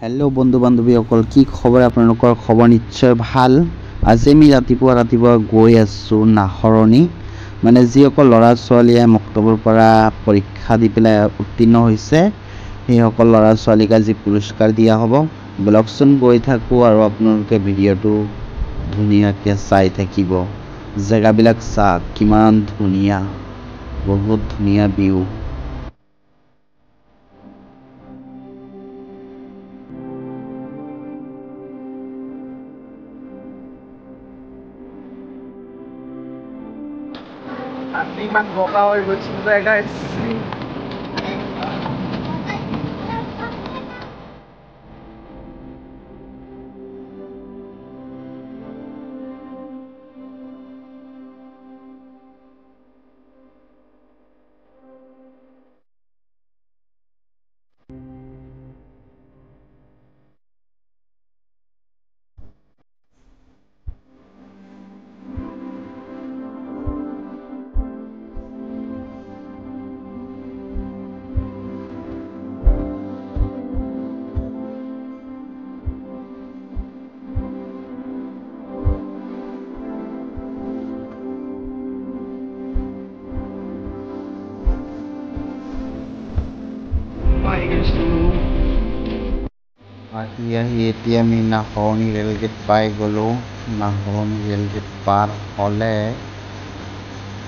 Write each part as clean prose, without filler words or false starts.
Hello बंधु बान्धवीসকল কি খবৰ আপোনালোকৰ খবৰ নিশ্চয় ভাল আজি আমি ৰাতিপুৱা গৈ আছো নাহৰণি মানে যিসকল ল'ৰা ছোৱালীয়ে মক্তবৰ পৰা পৰীক্ষা দি পেলাই উত্তীৰ্ণ হৈছে সেইসকল ল'ৰা ছোৱালীক আজি পুৰস্কাৰ দিয়া হ'ব ব্লগচন গৈ থাকো আৰু আপোনালোকে ভিডিঅটো ধুনীয়াকৈ চাই থাকিব জেগাবিলাক চাওক কিমান ধুনীয়া বহুত ধুনীয়া view Iman boka hoy gusto guys. আহি এতিয়া আমি নাহৰণি ৰেলগেট পাই গ'লোঁ নাহৰণি ৰেলগেট পাৰ হ'লে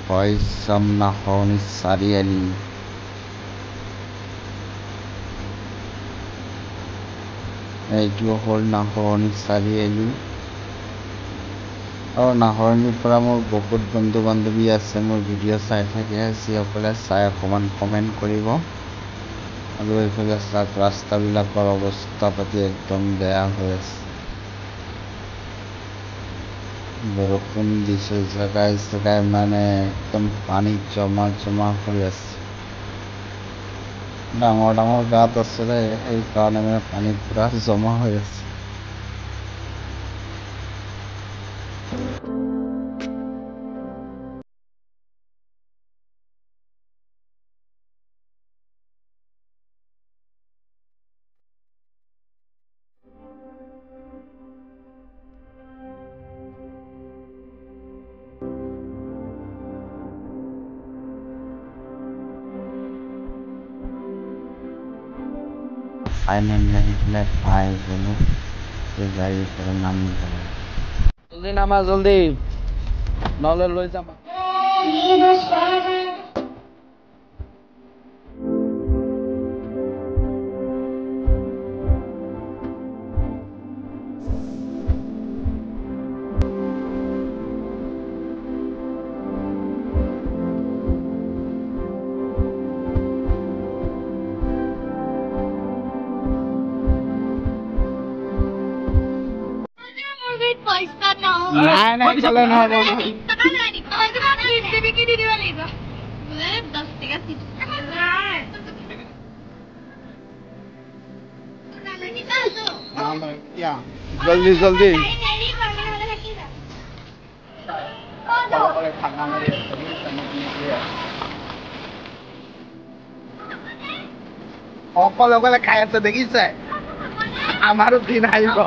হয় যাম নাহৰণি চাৰিআলি এইটো হ'ল নাহৰণি চাৰিআলি আৰু নাহৰণিৰ পৰা মোৰ বহুত বন্ধু বান্ধৱী আছে মোৰ ভিডিঅ' চাই থাকে যিসকলে চাই অকণমান কমেণ্ট কৰিব আৰু এইফালে চাওক ৰাস্তাবিলাকৰ অৱস্থা পাতি একদম বেয়া হৈ আছে বৰষুণ দিছে জেগাই জেগাই মানে একদম পানী জমা হৈ আছে ডাঙৰ ডাঙৰ গাঁত আছে সেইকাৰণে মানে পানী পুৰা জমা হৈ আছে ফাইনেলি পাই গ'লোঁ গাড়ীৰ পৰা নামি গ'লোঁ জলদি নামা জলদি নহ'লে লৈ যাম নাই চলে নহ'ব জলদি জলদি অকলে অকলে খাই আছে দেখিছে আমাৰো দিন আহিব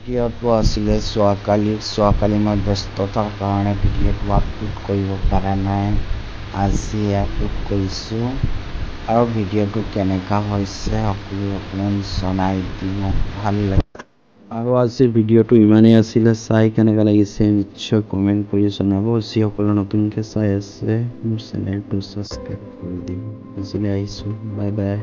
ভিডিঅ'টো আছিলে যোৱাকালি মই ব্যস্ততাৰ কাৰণে ভিডিঅ'টো আপলোড কৰিব পৰা নাই আজি আপলোড কৰিছোঁ আৰু ভিডিঅ'টো কেনেকুৱা হৈছে সকলো অকণমান জনাই দিব, ভাল লাগে। আৰু আজিৰ ভিডিঅ'টো ইমানেই আছিলে, চাই কেনেকুৱা লাগিছে নিশ্চয় কমেণ্ট কৰি জনাব। যিসকলে নতুনকৈ চাই আছে মোৰ চেনেলটো ছাবস্ক্ৰাইব কৰি দিব। আজিলৈ আহিছোঁ, বাই বাই।